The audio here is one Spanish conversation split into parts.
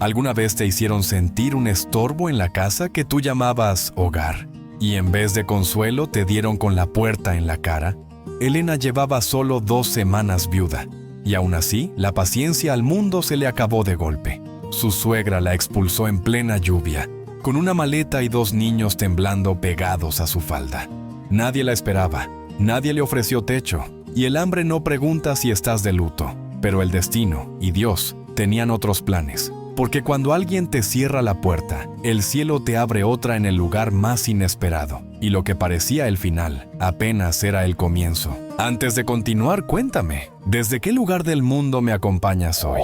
¿Alguna vez te hicieron sentir un estorbo en la casa que tú llamabas hogar y en vez de consuelo te dieron con la puerta en la cara? Elena llevaba solo 2 semanas viuda y aún así la paciencia al mundo se le acabó de golpe. Su suegra la expulsó en plena lluvia, con una maleta y 2 niños temblando pegados a su falda. Nadie la esperaba, nadie le ofreció techo y el hambre no pregunta si estás de luto, pero el destino y Dios tenían otros planes. Porque cuando alguien te cierra la puerta, el cielo te abre otra en el lugar más inesperado. Y lo que parecía el final, apenas era el comienzo. Antes de continuar, cuéntame, ¿desde qué lugar del mundo me acompañas hoy?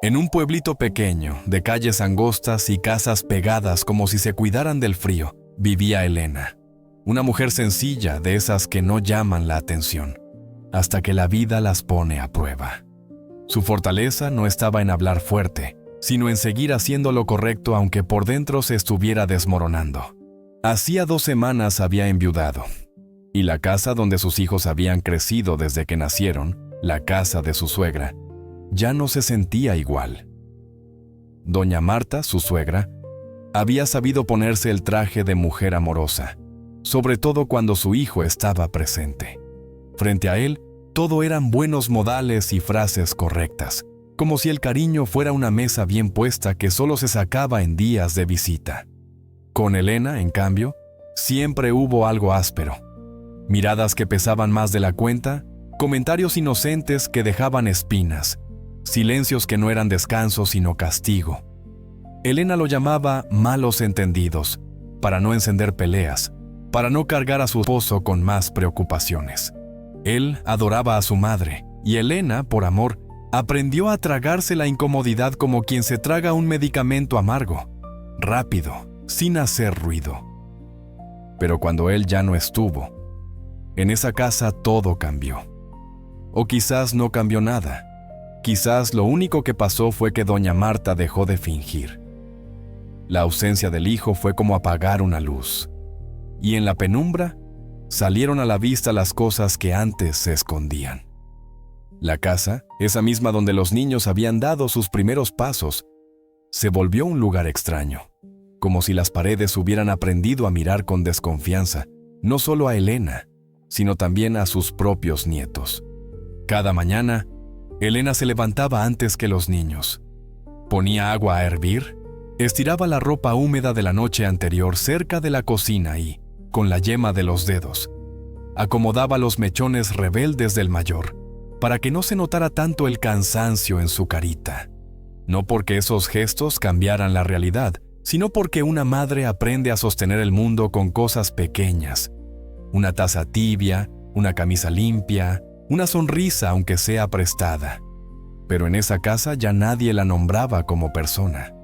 En un pueblito pequeño, de calles angostas y casas pegadas como si se cuidaran del frío, vivía Elena. Una mujer sencilla, de esas que no llaman la atención, hasta que la vida las pone a prueba. Su fortaleza no estaba en hablar fuerte, sino en seguir haciendo lo correcto aunque por dentro se estuviera desmoronando. Hacía 2 semanas había enviudado, y la casa donde sus hijos habían crecido desde que nacieron, la casa de su suegra, ya no se sentía igual. Doña Marta, su suegra, había sabido ponerse el traje de mujer amorosa, sobre todo cuando su hijo estaba presente. Frente a él, todo eran buenos modales y frases correctas, como si el cariño fuera una mesa bien puesta que solo se sacaba en días de visita. Con Elena, en cambio, siempre hubo algo áspero. Miradas que pesaban más de la cuenta, comentarios inocentes que dejaban espinas, silencios que no eran descanso sino castigo. Elena lo llamaba malos entendidos, para no encender peleas, para no cargar a su esposo con más preocupaciones. Él adoraba a su madre, y Elena, por amor, aprendió a tragarse la incomodidad como quien se traga un medicamento amargo, rápido, sin hacer ruido. Pero cuando él ya no estuvo, en esa casa todo cambió. O quizás no cambió nada. Quizás lo único que pasó fue que doña Marta dejó de fingir. La ausencia del hijo fue como apagar una luz. Y en la penumbra, salieron a la vista las cosas que antes se escondían. La casa, esa misma donde los niños habían dado sus primeros pasos, se volvió un lugar extraño, como si las paredes hubieran aprendido a mirar con desconfianza, no solo a Elena, sino también a sus propios nietos. Cada mañana, Elena se levantaba antes que los niños. Ponía agua a hervir, estiraba la ropa húmeda de la noche anterior cerca de la cocina y, con la yema de los dedos, acomodaba los mechones rebeldes del mayor, para que no se notara tanto el cansancio en su carita. No porque esos gestos cambiaran la realidad, sino porque una madre aprende a sostener el mundo con cosas pequeñas. Una taza tibia, una camisa limpia, una sonrisa aunque sea prestada. Pero en esa casa ya nadie la nombraba como persona.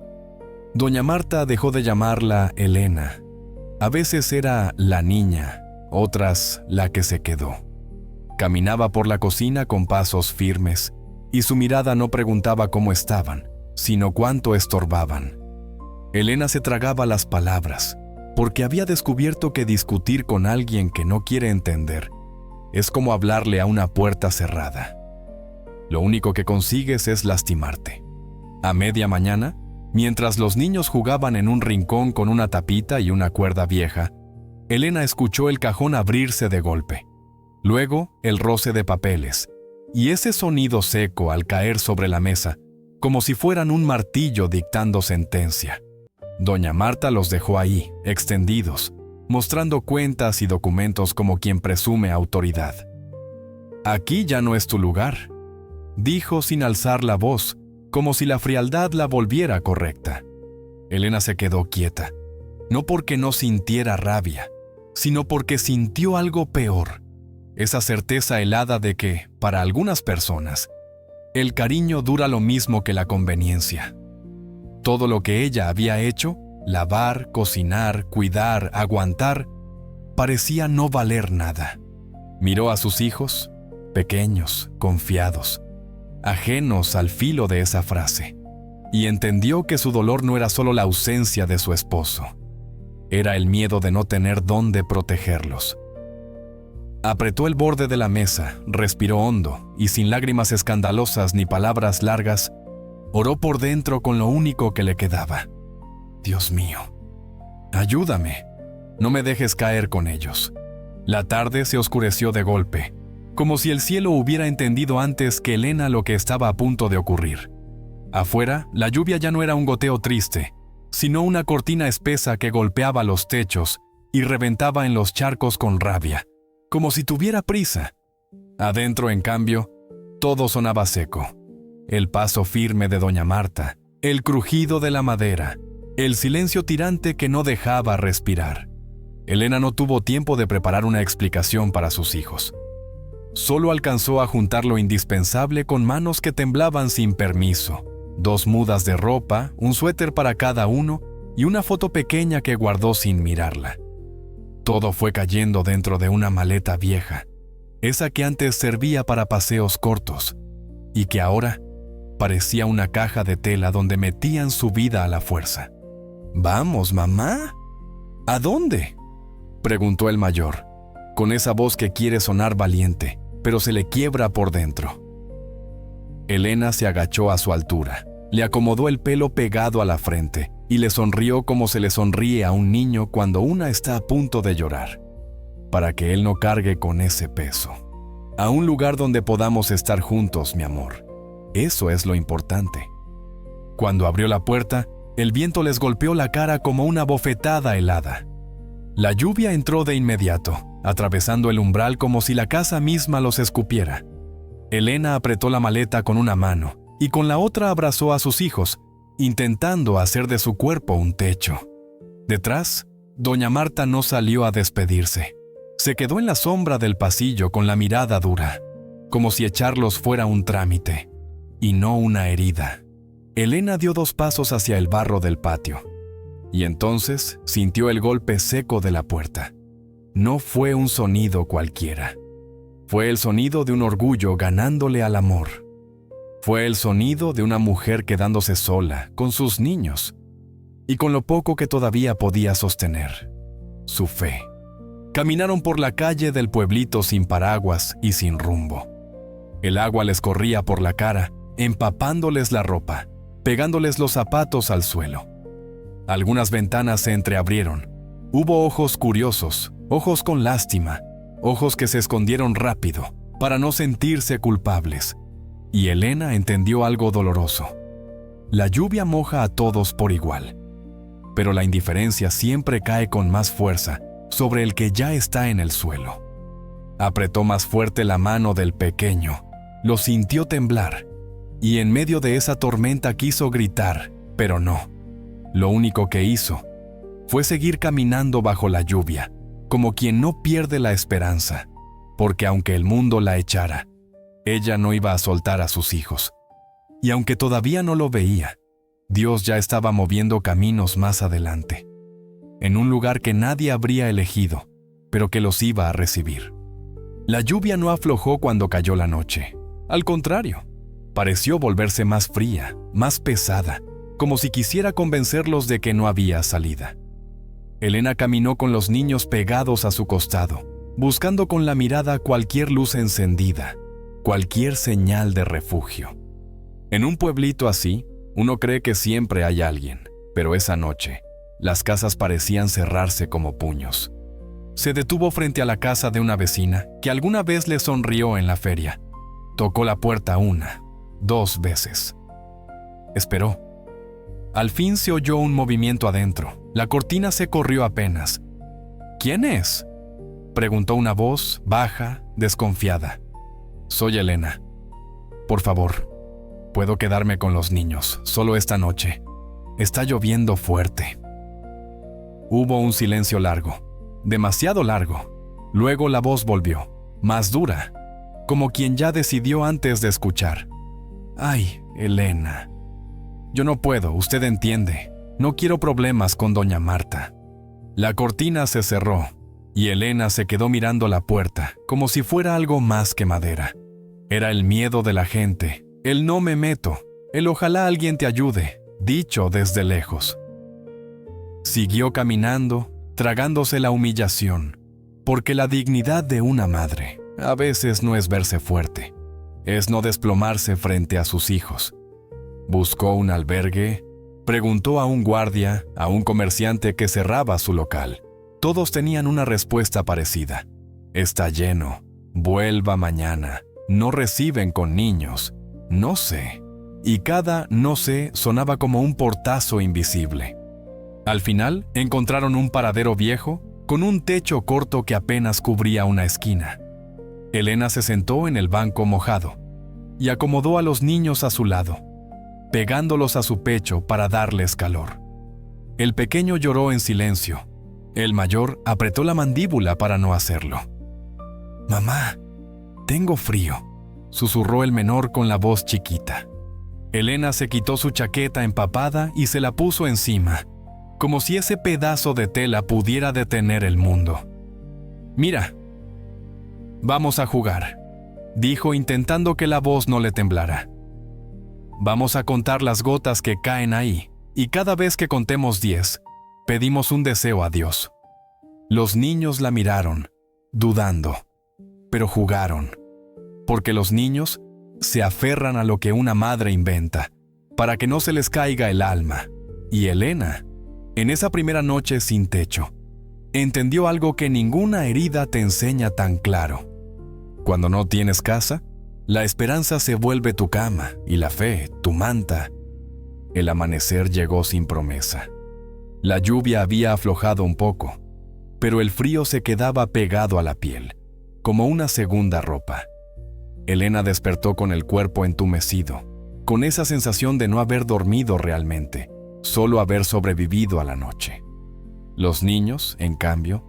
Doña Marta dejó de llamarla Elena. A veces era la niña, otras la que se quedó. Caminaba por la cocina con pasos firmes, y su mirada no preguntaba cómo estaban, sino cuánto estorbaban. Elena se tragaba las palabras, porque había descubierto que discutir con alguien que no quiere entender es como hablarle a una puerta cerrada. Lo único que consigues es lastimarte. A media mañana, mientras los niños jugaban en un rincón con una tapita y una cuerda vieja, Elena escuchó el cajón abrirse de golpe. Luego, el roce de papeles, y ese sonido seco al caer sobre la mesa, como si fueran un martillo dictando sentencia. Doña Marta los dejó ahí, extendidos, mostrando cuentas y documentos como quien presume autoridad. «Aquí ya no es tu lugar», dijo sin alzar la voz, como si la frialdad la volviera correcta. Elena se quedó quieta, no porque no sintiera rabia, sino porque sintió algo peor. Esa certeza helada de que, para algunas personas, el cariño dura lo mismo que la conveniencia. Todo lo que ella había hecho, lavar, cocinar, cuidar, aguantar, parecía no valer nada. Miró a sus hijos, pequeños, confiados, ajenos al filo de esa frase, y entendió que su dolor no era solo la ausencia de su esposo, era el miedo de no tener dónde protegerlos. Apretó el borde de la mesa, respiró hondo y sin lágrimas escandalosas ni palabras largas, Oró por dentro con lo único que le quedaba. Dios mío, ayúdame. No me dejes caer con ellos. La tarde se oscureció de golpe, como si el cielo hubiera entendido antes que Elena lo que estaba a punto de ocurrir. Afuera, la lluvia ya no era un goteo triste, sino una cortina espesa que golpeaba los techos y reventaba en los charcos con rabia, como si tuviera prisa. Adentro, en cambio, todo sonaba seco. El paso firme de doña Marta, el crujido de la madera, el silencio tirante que no dejaba respirar. Elena no tuvo tiempo de preparar una explicación para sus hijos. Solo alcanzó a juntar lo indispensable con manos que temblaban sin permiso, 2 mudas de ropa, un suéter para cada uno y una foto pequeña que guardó sin mirarla. Todo fue cayendo dentro de una maleta vieja, esa que antes servía para paseos cortos y que ahora parecía una caja de tela donde metían su vida a la fuerza. «Vamos, mamá. ¿A dónde?», preguntó el mayor, con esa voz que quiere sonar valiente, pero se le quiebra por dentro. Elena se agachó a su altura, le acomodó el pelo pegado a la frente y le sonrió como se le sonríe a un niño cuando una está a punto de llorar, para que él no cargue con ese peso. «A un lugar donde podamos estar juntos, mi amor. Eso es lo importante». Cuando abrió la puerta, el viento les golpeó la cara como una bofetada helada. La lluvia entró de inmediato, atravesando el umbral como si la casa misma los escupiera. Elena apretó la maleta con una mano y con la otra abrazó a sus hijos, intentando hacer de su cuerpo un techo. Detrás, doña Marta no salió a despedirse. Se quedó en la sombra del pasillo con la mirada dura, como si echarlos fuera un trámite, y no una herida. Elena dio 2 pasos hacia el barro del patio, y entonces sintió el golpe seco de la puerta. No fue un sonido cualquiera. Fue el sonido de un orgullo ganándole al amor. Fue el sonido de una mujer quedándose sola, con sus niños, y con lo poco que todavía podía sostener: su fe. Caminaron por la calle del pueblito sin paraguas y sin rumbo. El agua les corría por la cara, empapándoles la ropa, pegándoles los zapatos al suelo. Algunas ventanas se entreabrieron. Hubo ojos curiosos, ojos con lástima, ojos que se escondieron rápido para no sentirse culpables. Y Elena entendió algo doloroso. La lluvia moja a todos por igual, pero la indiferencia siempre cae con más fuerza sobre el que ya está en el suelo. Apretó más fuerte la mano del pequeño, lo sintió temblar, y en medio de esa tormenta quiso gritar, pero no. Lo único que hizo fue seguir caminando bajo la lluvia, como quien no pierde la esperanza, porque aunque el mundo la echara, ella no iba a soltar a sus hijos. Y aunque todavía no lo veía, Dios ya estaba moviendo caminos más adelante, en un lugar que nadie habría elegido, pero que los iba a recibir. La lluvia no aflojó cuando cayó la noche. Al contrario, pareció volverse más fría, más pesada, como si quisiera convencerlos de que no había salida. Elena caminó con los niños pegados a su costado, buscando con la mirada cualquier luz encendida, cualquier señal de refugio. En un pueblito así, uno cree que siempre hay alguien, pero esa noche, las casas parecían cerrarse como puños. Se detuvo frente a la casa de una vecina que alguna vez le sonrió en la feria. Tocó la puerta 1, 2 veces. Esperó. Al fin se oyó un movimiento adentro. La cortina se corrió apenas. «¿Quién es?», preguntó una voz baja, desconfiada. «Soy Elena. Por favor, puedo quedarme con los niños, solo esta noche. Está lloviendo fuerte». Hubo un silencio largo, demasiado largo. Luego la voz volvió, más dura, como quien ya decidió antes de escuchar. «Ay, Elena. Yo no puedo, usted entiende. No quiero problemas con doña Marta». La cortina se cerró y Elena se quedó mirando la puerta como si fuera algo más que madera. Era el miedo de la gente, el no me meto, el ojalá alguien te ayude, dicho desde lejos. Siguió caminando, tragándose la humillación, porque la dignidad de una madre a veces no es verse fuerte, es no desplomarse frente a sus hijos. Buscó un albergue, preguntó a un guardia, a un comerciante que cerraba su local. Todos tenían una respuesta parecida. Está lleno. Vuelva mañana. No reciben con niños. No sé. Y cada no sé sonaba como un portazo invisible. Al final, encontraron un paradero viejo con un techo corto que apenas cubría una esquina. Elena se sentó en el banco mojado y acomodó a los niños a su lado, pegándolos a su pecho para darles calor. El pequeño lloró en silencio. El mayor apretó la mandíbula para no hacerlo. «Mamá, tengo frío», susurró el menor con la voz chiquita. Elena se quitó su chaqueta empapada y se la puso encima, como si ese pedazo de tela pudiera detener el mundo. «Mira, vamos a jugar», dijo intentando que la voz no le temblara. «Vamos a contar las gotas que caen ahí, y cada vez que contemos 10, pedimos un deseo a Dios». Los niños la miraron, dudando, pero jugaron, porque los niños se aferran a lo que una madre inventa, para que no se les caiga el alma. Y Elena, en esa primera noche sin techo, entendió algo que ninguna herida te enseña tan claro. Cuando no tienes casa, la esperanza se vuelve tu cama y la fe, tu manta. El amanecer llegó sin promesa. La lluvia había aflojado un poco, pero el frío se quedaba pegado a la piel, como una segunda ropa. Elena despertó con el cuerpo entumecido, con esa sensación de no haber dormido realmente, solo haber sobrevivido a la noche. Los niños, en cambio,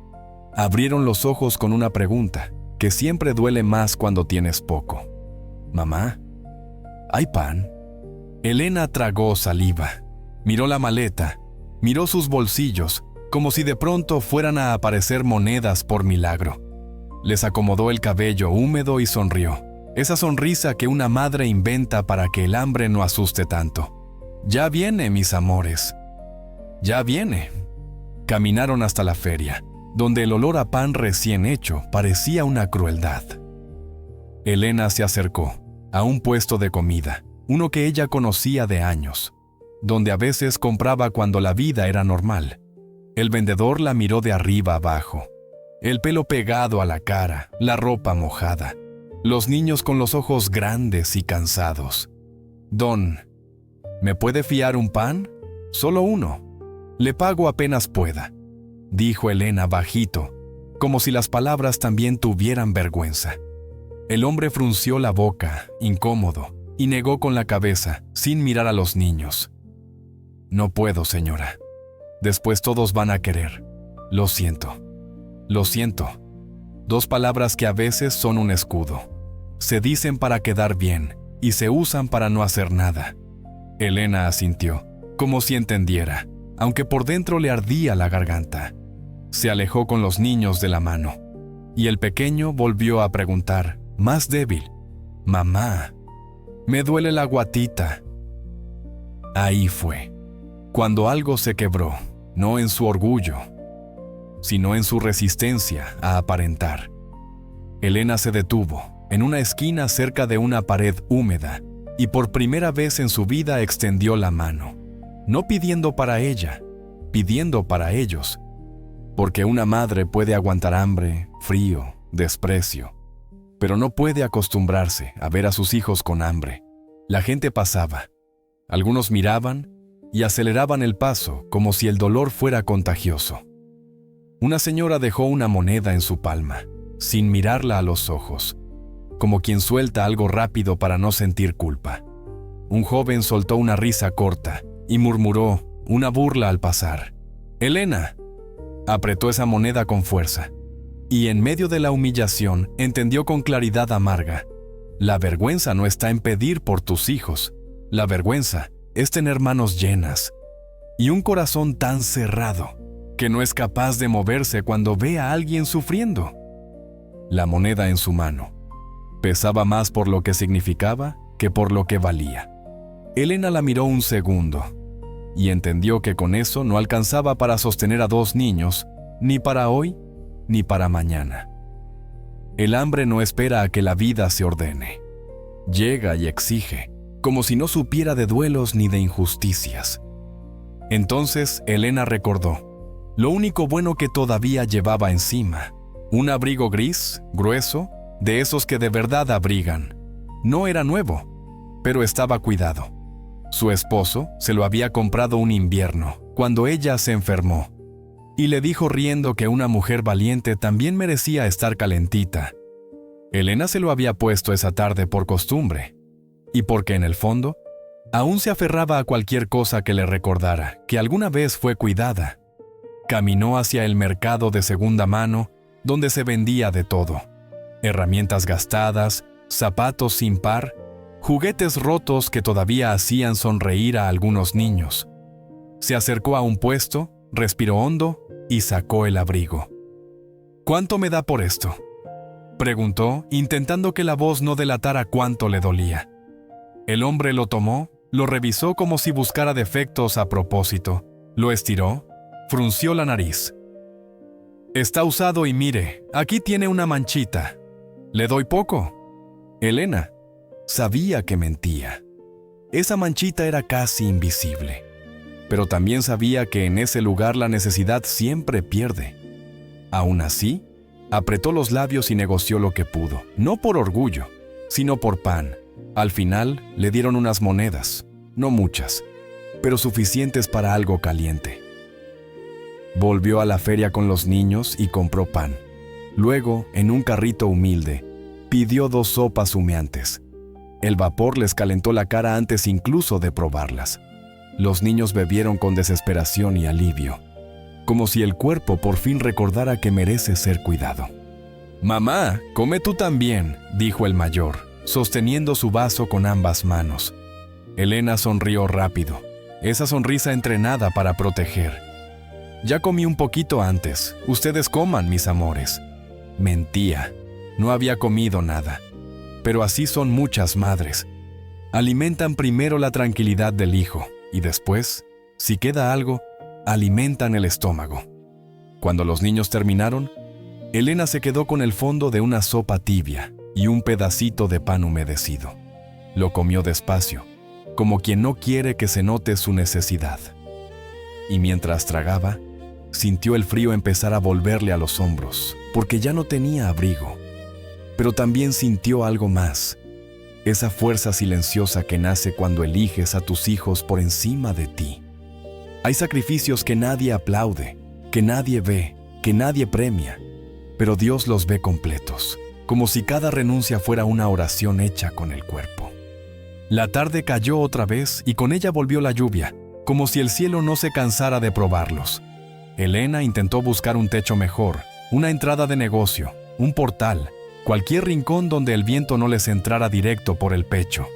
abrieron los ojos con una pregunta que siempre duele más cuando tienes poco. «Mamá, ¿hay pan?» Elena tragó saliva, miró la maleta, miró sus bolsillos, como si de pronto fueran a aparecer monedas por milagro. Les acomodó el cabello húmedo y sonrió, esa sonrisa que una madre inventa para que el hambre no asuste tanto. «Ya viene, mis amores. Ya viene». Caminaron hasta la feria, donde el olor a pan recién hecho parecía una crueldad. Elena se acercó a un puesto de comida, uno que ella conocía de años, donde a veces compraba cuando la vida era normal. El vendedor la miró de arriba abajo, el pelo pegado a la cara, la ropa mojada, los niños con los ojos grandes y cansados. «Don, ¿me puede fiar un pan? Solo uno. Le pago apenas pueda», dijo Elena bajito, como si las palabras también tuvieran vergüenza. El hombre frunció la boca, incómodo, y negó con la cabeza, sin mirar a los niños. «No puedo, señora. Después todos van a querer. Lo siento. Lo siento». Dos palabras que a veces son un escudo. Se dicen para quedar bien y se usan para no hacer nada. Elena asintió, como si entendiera, aunque por dentro le ardía la garganta. Se alejó con los niños de la mano, y el pequeño volvió a preguntar, más débil: «Mamá, me duele la guatita». Ahí fue, cuando algo se quebró, no en su orgullo, sino en su resistencia a aparentar. Elena se detuvo en una esquina cerca de una pared húmeda y por primera vez en su vida extendió la mano, no pidiendo para ella, pidiendo para ellos, porque una madre puede aguantar hambre, frío, desprecio, pero no puede acostumbrarse a ver a sus hijos con hambre. La gente pasaba, algunos miraban y aceleraban el paso como si el dolor fuera contagioso. Una señora dejó una moneda en su palma, sin mirarla a los ojos, como quien suelta algo rápido para no sentir culpa. Un joven soltó una risa corta y murmuró una burla al pasar. «Elena», apretó esa moneda con fuerza, y en medio de la humillación entendió con claridad amarga: la vergüenza no está en pedir por tus hijos, la vergüenza es tener manos llenas y un corazón tan cerrado que no es capaz de moverse cuando ve a alguien sufriendo. La moneda en su mano pesaba más por lo que significaba que por lo que valía. Elena la miró un segundo y entendió que con eso no alcanzaba para sostener a 2 niños, ni para hoy ni para mañana. El hambre no espera a que la vida se ordene. Llega y exige, como si no supiera de duelos ni de injusticias. Entonces Elena recordó lo único bueno que todavía llevaba encima: un abrigo gris, grueso, de esos que de verdad abrigan. No era nuevo, pero estaba cuidado. Su esposo se lo había comprado un invierno, cuando ella se enfermó, y le dijo riendo que una mujer valiente también merecía estar calentita. Elena se lo había puesto esa tarde por costumbre, y porque en el fondo aún se aferraba a cualquier cosa que le recordara que alguna vez fue cuidada. Caminó hacia el mercado de segunda mano, donde se vendía de todo: herramientas gastadas, zapatos sin par, juguetes rotos que todavía hacían sonreír a algunos niños. Se acercó a un puesto, respiró hondo y sacó el abrigo. «¿Cuánto me da por esto?», preguntó, intentando que la voz no delatara cuánto le dolía. El hombre lo tomó, lo revisó como si buscara defectos a propósito, lo estiró, frunció la nariz. «Está usado y mire, aquí tiene una manchita. ¿Le doy poco?». Elena sabía que mentía. Esa manchita era casi invisible, pero también sabía que en ese lugar la necesidad siempre pierde. Aún así, apretó los labios y negoció lo que pudo, no por orgullo, sino por pan. Al final le dieron unas monedas, no muchas, pero suficientes para algo caliente. Volvió a la feria con los niños y compró pan. Luego, en un carrito humilde, pidió 2 sopas humeantes. El vapor les calentó la cara antes incluso de probarlas. Los niños bebieron con desesperación y alivio, como si el cuerpo por fin recordara que merece ser cuidado. «Mamá, come tú también», dijo el mayor, sosteniendo su vaso con ambas manos. Elena sonrió rápido, esa sonrisa entrenada para proteger. «Ya comí un poquito antes, ustedes coman, mis amores». Mentía, no había comido nada. Pero así son muchas madres. Alimentan primero la tranquilidad del hijo y después, si queda algo, alimentan el estómago. Cuando los niños terminaron, Elena se quedó con el fondo de una sopa tibia y un pedacito de pan humedecido. Lo comió despacio, como quien no quiere que se note su necesidad. Y mientras tragaba, sintió el frío empezar a volverle a los hombros, porque ya no tenía abrigo. Pero también sintió algo más, esa fuerza silenciosa que nace cuando eliges a tus hijos por encima de ti. Hay sacrificios que nadie aplaude, que nadie ve, que nadie premia, pero Dios los ve completos, como si cada renuncia fuera una oración hecha con el cuerpo. La tarde cayó otra vez y con ella volvió la lluvia, como si el cielo no se cansara de probarlos. Elena intentó buscar un techo mejor, una entrada de negocio, un portal, cualquier rincón donde el viento no les entrara directo por el pecho.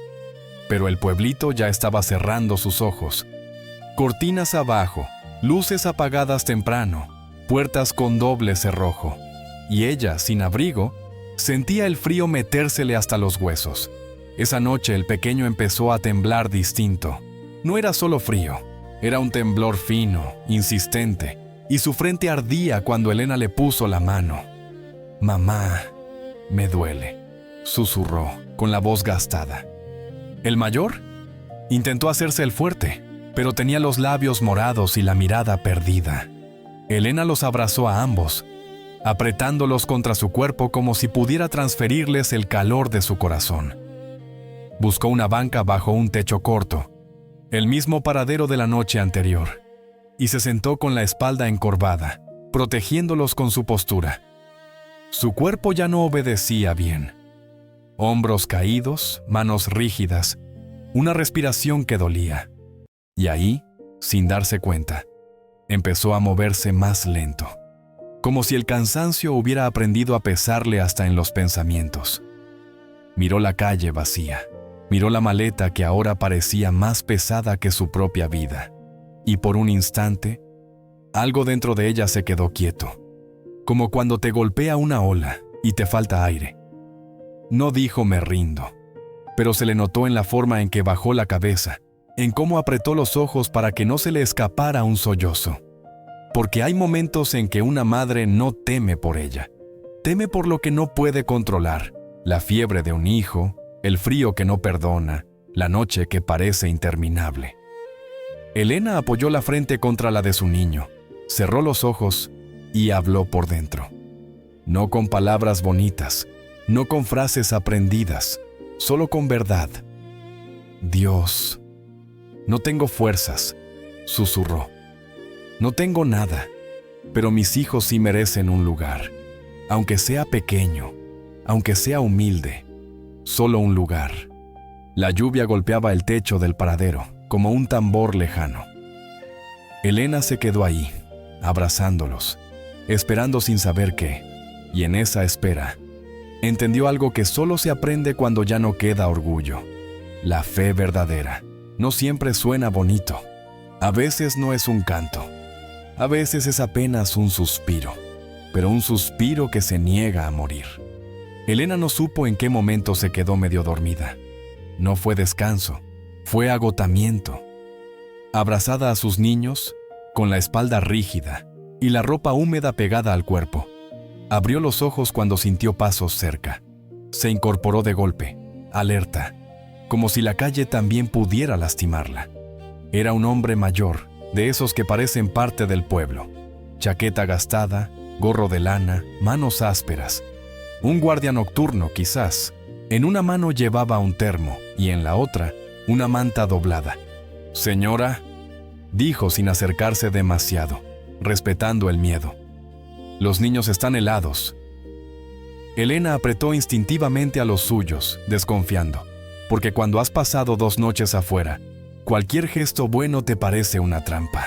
Pero el pueblito ya estaba cerrando sus ojos. Cortinas abajo, luces apagadas temprano, puertas con doble cerrojo. Y ella, sin abrigo, sentía el frío metérsele hasta los huesos. Esa noche el pequeño empezó a temblar distinto. No era solo frío, era un temblor fino, insistente, y su frente ardía cuando Elena le puso la mano. «Mamá, me duele», susurró, con la voz gastada. El mayor intentó hacerse el fuerte, pero tenía los labios morados y la mirada perdida. Elena los abrazó a ambos, apretándolos contra su cuerpo como si pudiera transferirles el calor de su corazón. Buscó una banca bajo un techo corto, el mismo paradero de la noche anterior, y se sentó con la espalda encorvada, protegiéndolos con su postura. Su cuerpo ya no obedecía bien. Hombros caídos, manos rígidas, una respiración que dolía. Y ahí, sin darse cuenta, empezó a moverse más lento, como si el cansancio hubiera aprendido a pesarle hasta en los pensamientos. Miró la calle vacía, miró la maleta que ahora parecía más pesada que su propia vida, y por un instante, algo dentro de ella se quedó quieto, como cuando te golpea una ola y te falta aire. No dijo «me rindo», pero se le notó en la forma en que bajó la cabeza, en cómo apretó los ojos para que no se le escapara un sollozo. Porque hay momentos en que una madre no teme por ella, teme por lo que no puede controlar, la fiebre de un hijo, el frío que no perdona, la noche que parece interminable. Elena apoyó la frente contra la de su niño, cerró los ojos y habló por dentro. No con palabras bonitas, no con frases aprendidas, solo con verdad. Dios, no tengo fuerzas, susurró. No tengo nada, pero mis hijos sí merecen un lugar, aunque sea pequeño, aunque sea humilde, solo un lugar. La lluvia golpeaba el techo del paradero como un tambor lejano. Elena se quedó ahí, abrazándolos, esperando sin saber qué, y en esa espera, entendió algo que solo se aprende cuando ya no queda orgullo. La fe verdadera no siempre suena bonito. A veces no es un canto. A veces es apenas un suspiro, pero un suspiro que se niega a morir. Elena no supo en qué momento se quedó medio dormida. No fue descanso, fue agotamiento. Abrazada a sus niños, con la espalda rígida y la ropa húmeda pegada al cuerpo, abrió los ojos cuando sintió pasos cerca. Se incorporó de golpe, alerta, como si la calle también pudiera lastimarla. Era un hombre mayor, de esos que parecen parte del pueblo. Chaqueta gastada, gorro de lana, manos ásperas. Un guardia nocturno, quizás. En una mano llevaba un termo y en la otra, una manta doblada. «Señora», dijo sin acercarse demasiado, respetando el miedo. «Los niños están helados». Elena apretó instintivamente a los suyos, desconfiando, porque cuando has pasado 2 noches afuera, cualquier gesto bueno te parece una trampa.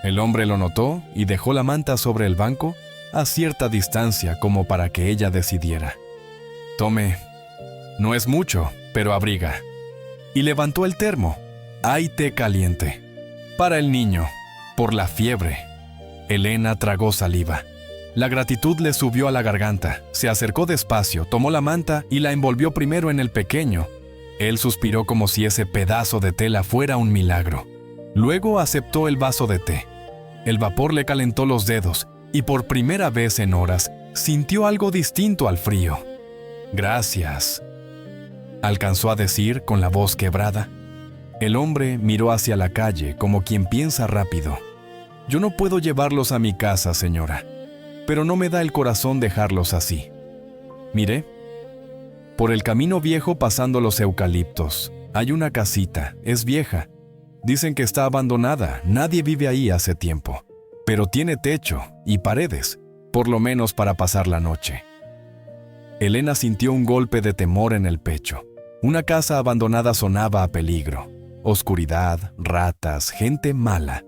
El hombre lo notó y dejó la manta sobre el banco a cierta distancia como para que ella decidiera. «Tome, no es mucho, pero abriga». Y levantó el termo. «Hay té caliente. Para el niño, por la fiebre». Elena tragó saliva. La gratitud le subió a la garganta. Se acercó despacio, tomó la manta y la envolvió primero en el pequeño. Él suspiró como si ese pedazo de tela fuera un milagro. Luego aceptó el vaso de té. El vapor le calentó los dedos y por primera vez en horas sintió algo distinto al frío. «Gracias», alcanzó a decir con la voz quebrada. El hombre miró hacia la calle como quien piensa rápido. «Yo no puedo llevarlos a mi casa, señora, pero no me da el corazón dejarlos así. Mire, por el camino viejo pasando los eucaliptos, hay una casita, es vieja. Dicen que está abandonada, nadie vive ahí hace tiempo, pero tiene techo y paredes, por lo menos para pasar la noche». Elena sintió un golpe de temor en el pecho. Una casa abandonada sonaba a peligro. Oscuridad, ratas, gente mala.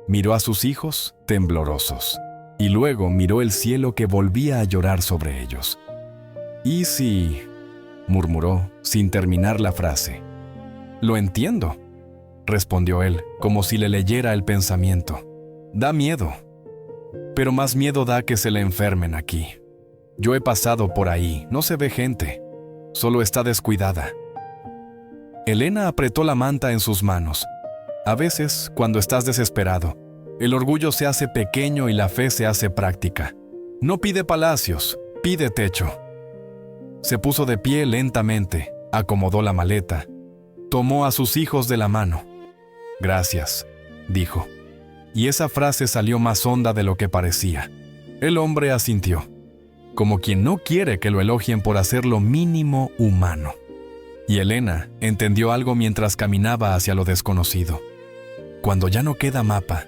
Miró a sus hijos, temblorosos, y luego miró el cielo que volvía a llorar sobre ellos. «¿Y si...?» murmuró, sin terminar la frase. «Lo entiendo», respondió él, como si le leyera el pensamiento. «Da miedo, pero más miedo da que se le enfermen aquí. Yo he pasado por ahí, no se ve gente, solo está descuidada». Elena apretó la manta en sus manos. A veces, cuando estás desesperado, el orgullo se hace pequeño y la fe se hace práctica. No pide palacios, pide techo. Se puso de pie lentamente, acomodó la maleta, tomó a sus hijos de la mano. «Gracias», dijo. Y esa frase salió más honda de lo que parecía. El hombre asintió, como quien no quiere que lo elogien por hacer lo mínimo humano. Y Elena entendió algo mientras caminaba hacia lo desconocido. Cuando ya no queda mapa,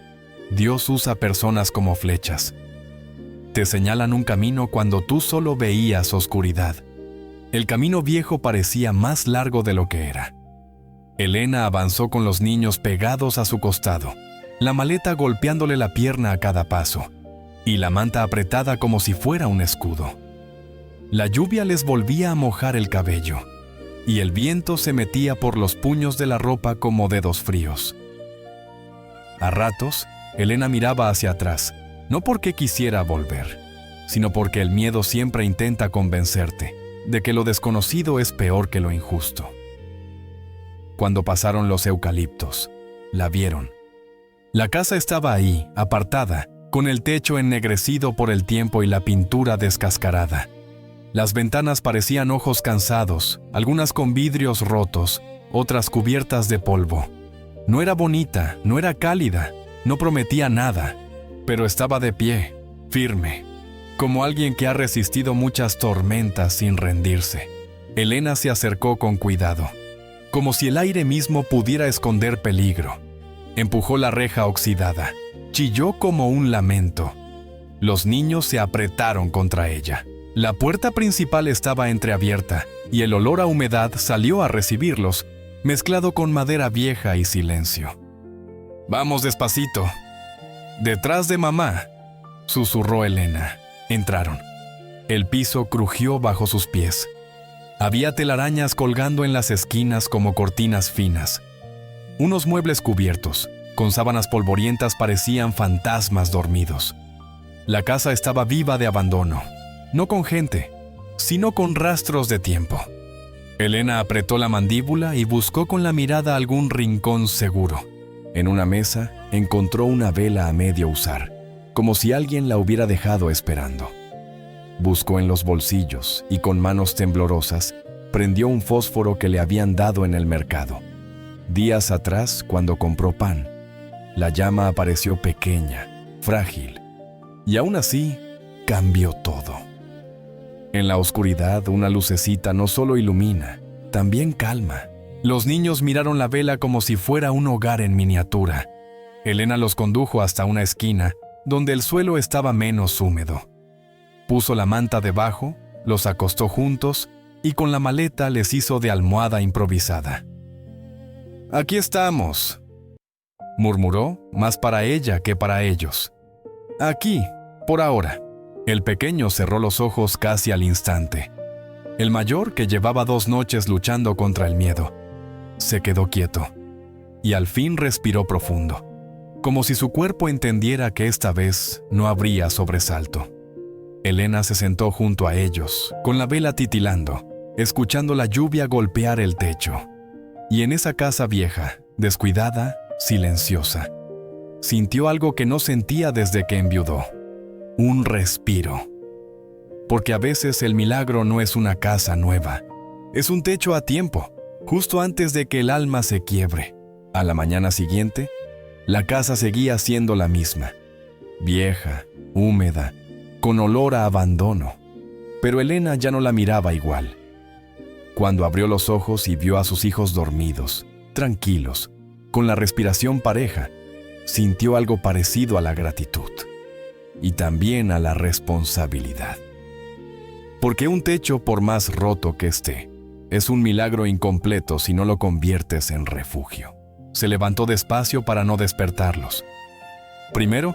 Dios usa personas como flechas. Te señalan un camino cuando tú solo veías oscuridad. El camino viejo parecía más largo de lo que era. Elena avanzó con los niños pegados a su costado, la maleta golpeándole la pierna a cada paso, y la manta apretada como si fuera un escudo. La lluvia les volvía a mojar el cabello, y el viento se metía por los puños de la ropa como dedos fríos. A ratos, Elena miraba hacia atrás, no porque quisiera volver, sino porque el miedo siempre intenta convencerte de que lo desconocido es peor que lo injusto. Cuando pasaron los eucaliptos, la vieron. La casa estaba ahí, apartada, con el techo ennegrecido por el tiempo y la pintura descascarada. Las ventanas parecían ojos cansados, algunas con vidrios rotos, otras cubiertas de polvo. No era bonita, no era cálida, no prometía nada, pero estaba de pie, firme, como alguien que ha resistido muchas tormentas sin rendirse. Elena se acercó con cuidado, como si el aire mismo pudiera esconder peligro. Empujó la reja oxidada, chilló como un lamento. Los niños se apretaron contra ella. La puerta principal estaba entreabierta y el olor a humedad salió a recibirlos, mezclado con madera vieja y silencio. «Vamos despacito. Detrás de mamá», susurró Elena. Entraron. El piso crujió bajo sus pies. Había telarañas colgando en las esquinas como cortinas finas. Unos muebles cubiertos, con sábanas polvorientas, parecían fantasmas dormidos. La casa estaba viva de abandono, no con gente, sino con rastros de tiempo. Elena apretó la mandíbula y buscó con la mirada algún rincón seguro. En una mesa encontró una vela a medio usar, como si alguien la hubiera dejado esperando. Buscó en los bolsillos y con manos temblorosas prendió un fósforo que le habían dado en el mercado. Días atrás, cuando compró pan, la llama apareció pequeña, frágil, y aún así cambió todo. En la oscuridad, una lucecita no solo ilumina, también calma. Los niños miraron la vela como si fuera un hogar en miniatura. Elena los condujo hasta una esquina, donde el suelo estaba menos húmedo. Puso la manta debajo, los acostó juntos y con la maleta les hizo de almohada improvisada. «Aquí estamos», murmuró, más para ella que para ellos. «Aquí, por ahora». El pequeño cerró los ojos casi al instante. El mayor, que llevaba 2 noches luchando contra el miedo, se quedó quieto y al fin respiró profundo, como si su cuerpo entendiera que esta vez no habría sobresalto. Elena se sentó junto a ellos, con la vela titilando, escuchando la lluvia golpear el techo. Y en esa casa vieja, descuidada, silenciosa, sintió algo que no sentía desde que enviudó: un respiro. Porque a veces el milagro no es una casa nueva, es un techo a tiempo, justo antes de que el alma se quiebre. A la mañana siguiente, la casa seguía siendo la misma, vieja, húmeda, con olor a abandono, pero Elena ya no la miraba igual. Cuando abrió los ojos y vio a sus hijos dormidos, tranquilos, con la respiración pareja, sintió algo parecido a la gratitud y también a la responsabilidad. Porque un techo, por más roto que esté, es un milagro incompleto si no lo conviertes en refugio. Se levantó despacio para no despertarlos. Primero,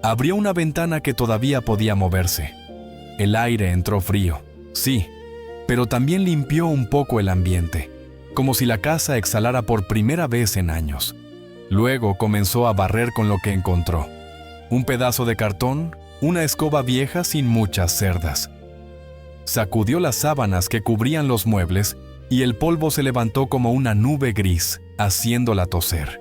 abrió una ventana que todavía podía moverse. El aire entró frío, sí, pero también limpió un poco el ambiente, como si la casa exhalara por primera vez en años. Luego comenzó a barrer con lo que encontró: un pedazo de cartón, una escoba vieja sin muchas cerdas. Sacudió las sábanas que cubrían los muebles y el polvo se levantó como una nube gris, haciéndola toser.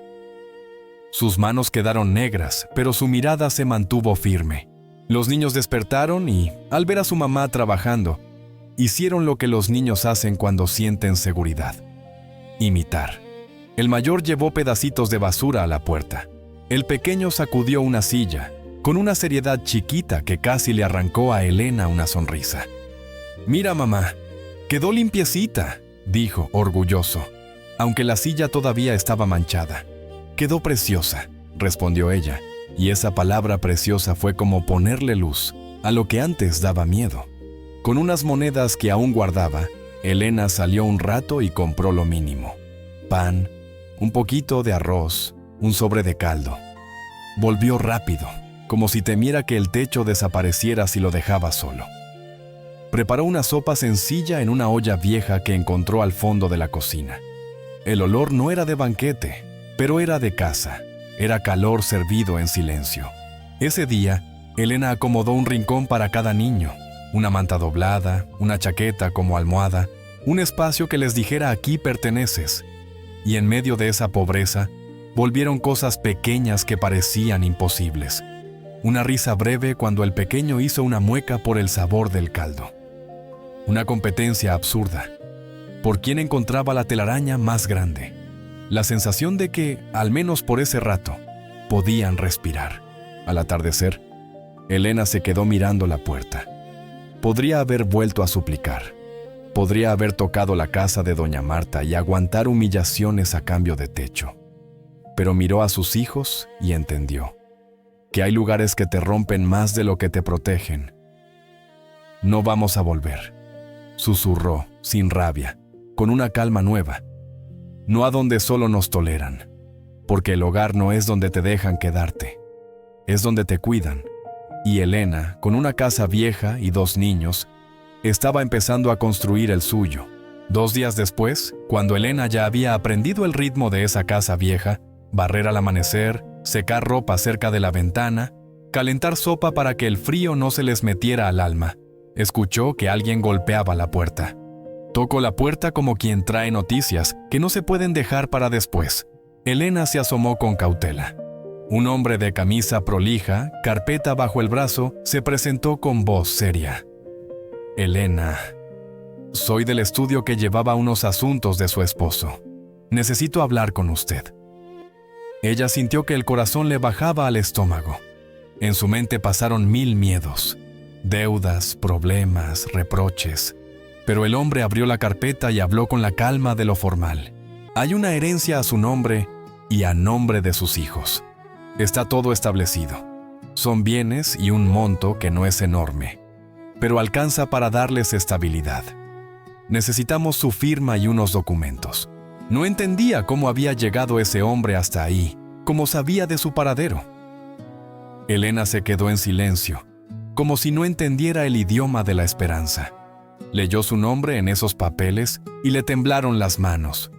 Sus manos quedaron negras, pero su mirada se mantuvo firme. Los niños despertaron y, al ver a su mamá trabajando, hicieron lo que los niños hacen cuando sienten seguridad: imitar. El mayor llevó pedacitos de basura a la puerta. El pequeño sacudió una silla, con una seriedad chiquita que casi le arrancó a Elena una sonrisa. «Mira, mamá, quedó limpiecita», dijo, orgulloso, aunque la silla todavía estaba manchada. «Quedó preciosa», respondió ella, y esa palabra preciosa fue como ponerle luz a lo que antes daba miedo. Con unas monedas que aún guardaba, Elena salió un rato y compró lo mínimo: pan, un poquito de arroz, un sobre de caldo. Volvió rápido, como si temiera que el techo desapareciera si lo dejaba solo. Preparó una sopa sencilla en una olla vieja que encontró al fondo de la cocina. El olor no era de banquete, pero era de casa. Era calor servido en silencio. Ese día, Elena acomodó un rincón para cada niño: una manta doblada, una chaqueta como almohada, un espacio que les dijera «aquí perteneces». Y en medio de esa pobreza, volvieron cosas pequeñas que parecían imposibles. Una risa breve cuando el pequeño hizo una mueca por el sabor del caldo. Una competencia absurda. por quién encontraba la telaraña más grande. La sensación de que, al menos por ese rato, podían respirar. Al atardecer, Elena se quedó mirando la puerta. Podría haber vuelto a suplicar. Podría haber tocado la casa de doña Marta y aguantar humillaciones a cambio de techo. Pero miró a sus hijos y entendió que hay lugares que te rompen más de lo que te protegen. No vamos a volver, susurró, sin rabia, con una calma nueva. No a donde solo nos toleran, porque el hogar no es donde te dejan quedarte, es donde te cuidan. Y Elena, con una casa vieja y 2 niños, estaba empezando a construir el suyo. 2 días después, cuando Elena ya había aprendido el ritmo de esa casa vieja, barrer al amanecer, secar ropa cerca de la ventana, calentar sopa para que el frío no se les metiera al alma, escuchó que alguien golpeaba la puerta. Tocó la puerta como quien trae noticias que no se pueden dejar para después. Elena se asomó con cautela. Un hombre de camisa prolija, carpeta bajo el brazo, se presentó con voz seria. Elena, soy del estudio que llevaba unos asuntos de su esposo. Necesito hablar con usted. Ella sintió que el corazón le bajaba al estómago. En su mente pasaron 1000 miedos, deudas, problemas, reproches. Pero el hombre abrió la carpeta y habló con la calma de lo formal. Hay una herencia a su nombre y a nombre de sus hijos. Está todo establecido. Son bienes y un monto que no es enorme, pero alcanza para darles estabilidad. Necesitamos su firma y unos documentos. No entendía cómo había llegado ese hombre hasta ahí, cómo sabía de su paradero. Elena se quedó en silencio, como si no entendiera el idioma de la esperanza. Leyó su nombre en esos papeles y le temblaron las manos.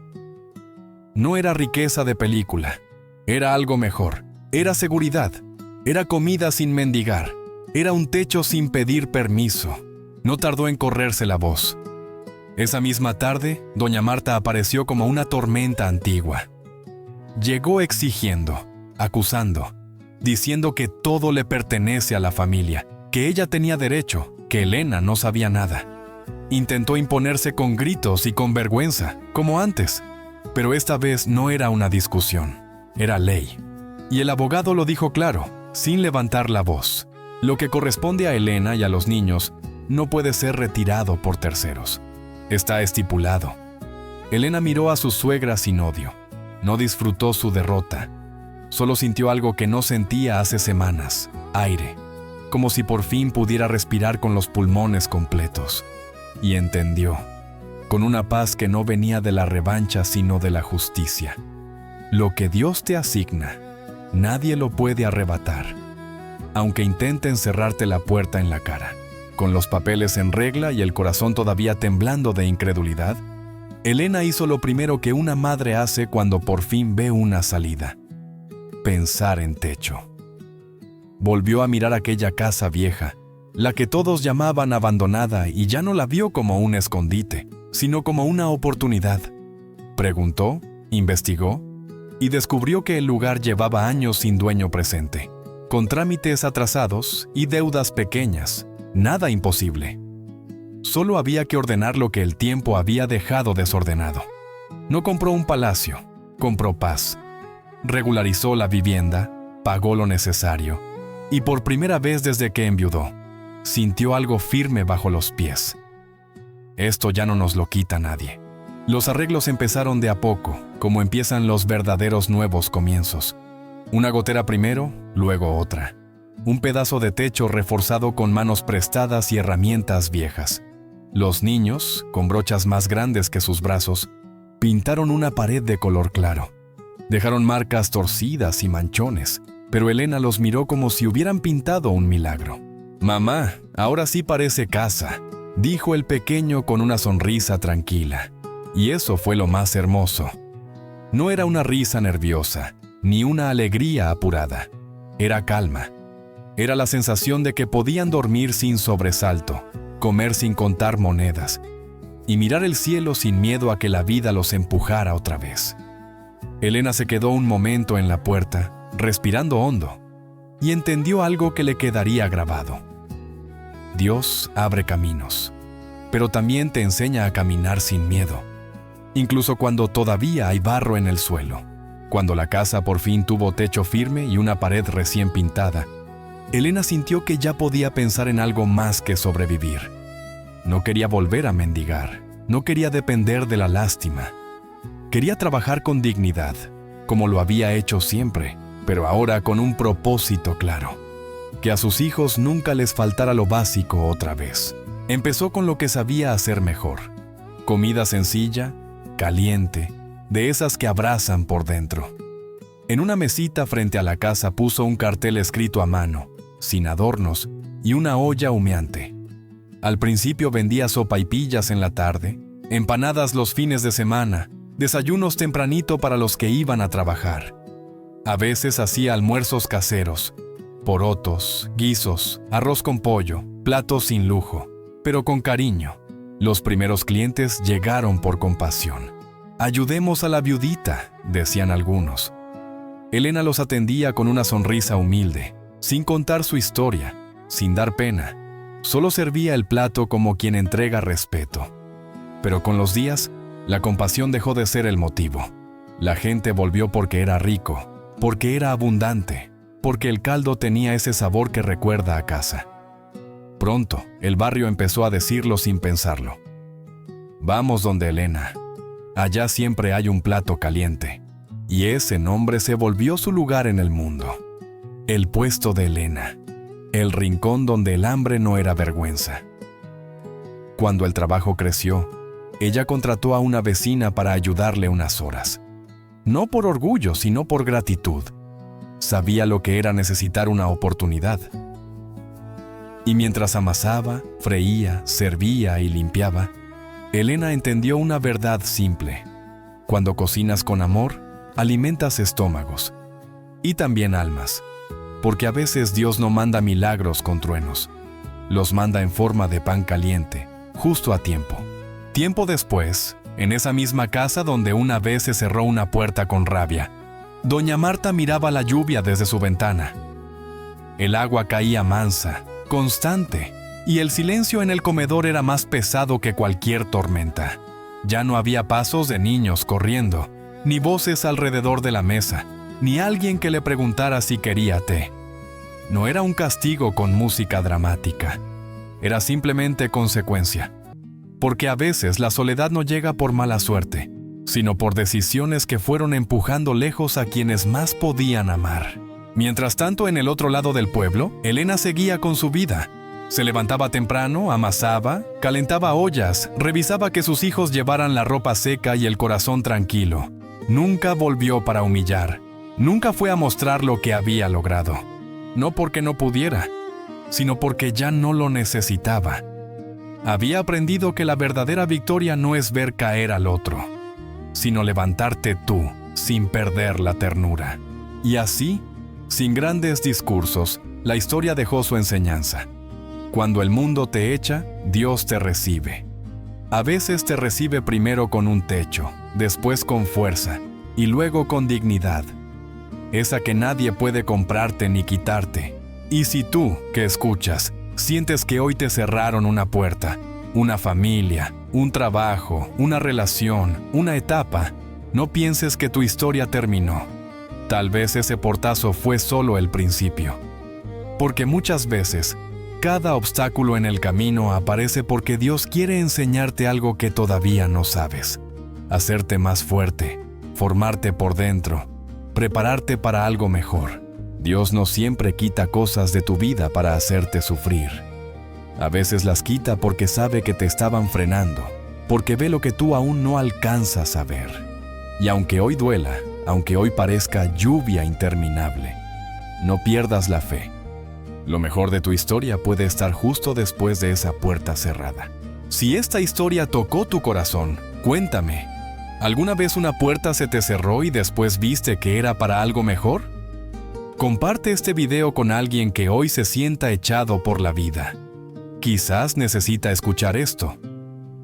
No era riqueza de película, era algo mejor, era seguridad, era comida sin mendigar, era un techo sin pedir permiso. No tardó en correrse la voz. Esa misma tarde, doña Marta apareció como una tormenta antigua. Llegó exigiendo, acusando, diciendo que todo le pertenece a la familia, que ella tenía derecho, que Elena no sabía nada. Intentó imponerse con gritos y con vergüenza, como antes, pero esta vez no era una discusión, era ley. Y el abogado lo dijo claro, sin levantar la voz. Lo que corresponde a Elena y a los niños no puede ser retirado por terceros. Está estipulado. Elena miró a su suegra sin odio. No disfrutó su derrota. Solo sintió algo que no sentía hace semanas, aire, como si por fin pudiera respirar con los pulmones completos. Y entendió, con una paz que no venía de la revancha sino de la justicia. Lo que Dios te asigna, nadie lo puede arrebatar, aunque intenten cerrarte la puerta en la cara. Con los papeles en regla y el corazón todavía temblando de incredulidad, Elena hizo lo primero que una madre hace cuando por fin ve una salida: pensar en techo. Volvió a mirar aquella casa vieja, la que todos llamaban abandonada, y ya no la vio como un escondite, sino como una oportunidad. Preguntó, investigó, y descubrió que el lugar llevaba años sin dueño presente, con trámites atrasados y deudas pequeñas. Nada imposible. Solo había que ordenar lo que el tiempo había dejado desordenado. No compró un palacio, compró paz. Regularizó la vivienda, pagó lo necesario, y por primera vez desde que enviudó, sintió algo firme bajo los pies. Esto ya no nos lo quita nadie. Los arreglos empezaron de a poco, como empiezan los verdaderos nuevos comienzos. Una gotera primero, luego otra. Un pedazo de techo reforzado con manos prestadas y herramientas viejas. Los niños, con brochas más grandes que sus brazos, pintaron una pared de color claro. Dejaron marcas torcidas y manchones, pero Elena los miró como si hubieran pintado un milagro. «Mamá, ahora sí parece casa», dijo el pequeño con una sonrisa tranquila. Y eso fue lo más hermoso. No era una risa nerviosa, ni una alegría apurada. Era calma. Era la sensación de que podían dormir sin sobresalto, comer sin contar monedas, y mirar el cielo sin miedo a que la vida los empujara otra vez. Elena se quedó un momento en la puerta, respirando hondo, y entendió algo que le quedaría grabado. Dios abre caminos, pero también te enseña a caminar sin miedo. incluso cuando todavía hay barro en el suelo. Cuando la casa por fin tuvo techo firme y una pared recién pintada, Elena sintió que ya podía pensar en algo más que sobrevivir. No quería volver a mendigar, no quería depender de la lástima. Quería trabajar con dignidad, como lo había hecho siempre, pero ahora con un propósito claro: que a sus hijos nunca les faltara lo básico otra vez. Empezó con lo que sabía hacer mejor: comida sencilla, caliente, de esas que abrazan por dentro. En una mesita frente a la casa puso un cartel escrito a mano, sin adornos, y una olla humeante. Al principio vendía sopaipillas en la tarde, empanadas los fines de semana, desayunos tempranito para los que iban a trabajar. A veces hacía almuerzos caseros, porotos, guisos, arroz con pollo, platos sin lujo, pero con cariño. Los primeros clientes llegaron por compasión. «Ayudemos a la viudita», decían algunos. Elena los atendía con una sonrisa humilde, sin contar su historia, sin dar pena. Solo servía el plato como quien entrega respeto. Pero con los días, la compasión dejó de ser el motivo. La gente volvió porque era rico, porque era abundante, porque el caldo tenía ese sabor que recuerda a casa. Pronto, el barrio empezó a decirlo sin pensarlo: «Vamos donde Elena. Allá siempre hay un plato caliente». Y ese nombre se volvió su lugar en el mundo. El puesto de Elena. El rincón donde el hambre no era vergüenza. Cuando el trabajo creció, ella contrató a una vecina para ayudarle unas horas. No por orgullo, sino por gratitud. Sabía lo que era necesitar una oportunidad. Y mientras amasaba, freía, servía y limpiaba, Elena entendió una verdad simple: cuando cocinas con amor, alimentas estómagos y también almas, porque a veces Dios no manda milagros con truenos, los manda en forma de pan caliente, justo a tiempo. Tiempo después, en esa misma casa donde una vez se cerró una puerta con rabia, doña Marta miraba la lluvia desde su ventana. El agua caía mansa, constante, y el silencio en el comedor era más pesado que cualquier tormenta. Ya no había pasos de niños corriendo, ni voces alrededor de la mesa, ni alguien que le preguntara si quería té. No era un castigo con música dramática, era simplemente consecuencia. Porque a veces la soledad no llega por mala suerte, sino por decisiones que fueron empujando lejos a quienes más podían amar. Mientras tanto, en el otro lado del pueblo, Elena seguía con su vida. Se levantaba temprano, amasaba, calentaba ollas, revisaba que sus hijos llevaran la ropa seca y el corazón tranquilo. Nunca volvió para humillar. Nunca fue a mostrar lo que había logrado. No porque no pudiera, sino porque ya no lo necesitaba. Había aprendido que la verdadera victoria no es ver caer al otro, sino levantarte tú, sin perder la ternura. Y así, sin grandes discursos, la historia dejó su enseñanza. Cuando el mundo te echa, Dios te recibe. A veces te recibe primero con un techo, después con fuerza, y luego con dignidad. Esa que nadie puede comprarte ni quitarte. Y si tú, que escuchas, sientes que hoy te cerraron una puerta, una familia, un trabajo, una relación, una etapa, no pienses que tu historia terminó. Tal vez ese portazo fue solo el principio. Porque muchas veces, cada obstáculo en el camino aparece porque Dios quiere enseñarte algo que todavía no sabes. Hacerte más fuerte, formarte por dentro, prepararte para algo mejor. Dios no siempre quita cosas de tu vida para hacerte sufrir. A veces las quita porque sabe que te estaban frenando, porque ve lo que tú aún no alcanzas a ver. Y aunque hoy duela, aunque hoy parezca lluvia interminable, no pierdas la fe. Lo mejor de tu historia puede estar justo después de esa puerta cerrada. Si esta historia tocó tu corazón, cuéntame. ¿Alguna vez una puerta se te cerró y después viste que era para algo mejor? Comparte este video con alguien que hoy se sienta echado por la vida. Quizás necesita escuchar esto.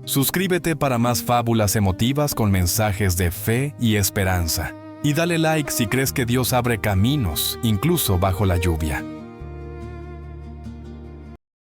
Suscríbete para más fábulas emotivas con mensajes de fe y esperanza. Y dale like si crees que Dios abre caminos, incluso bajo la lluvia.